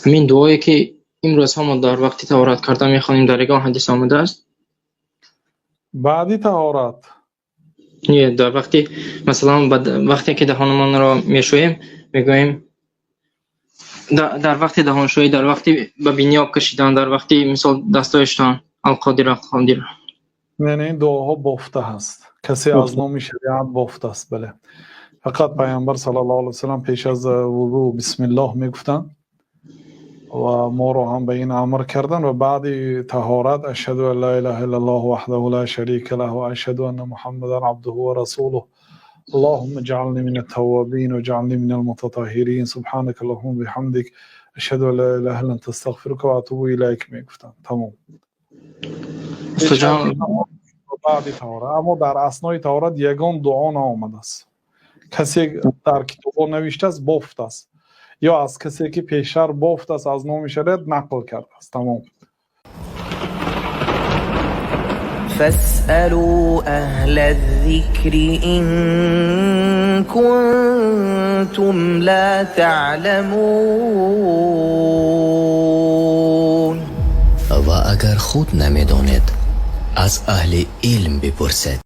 همین دعایی که امروز هم در وقتی طهارت کردن میخوانیم در یک حدیث آمده است. بعدی طهارت نه، در وقتی مثلا وقتی که دهانمان را میشوییم میگوییم در وقتی دهانشویی، در وقتی به بینی آب کشیدن، در وقتی مثال دستایشتان القادر القادر. یعنی این دعاها بافته هست، کسی از نام شریعت بافته است. بله، فقط پیامبر صلی الله علیه و سلم پیش از وضو بسم الله میگفتن و ما رو هم به این امر کردن و بعد طهارت اشهد ان لا اله الا الله وحده لا شریک له و اشهد ان محمدا عبده و رسوله اللهم اجعلني من التوابين واجعلني من المتطهرين سبحانك اللهم بحمدك اشهد ان لا اله الا انت استغفرك و اتوب الیک میگفتن. تمام. بعد طهارت، اما در اثنای طهارت یگان دعا نآمده است. کسی در کتاب نوشته است بافت است، یا از کسی که پیشتر بافت است از نام شریعت نقل کرده است. تمام. فاسألوا أهل الذكر إن كنتم لا تعلمون. و اگر خود نمیدانید از اهل علم بپرسید.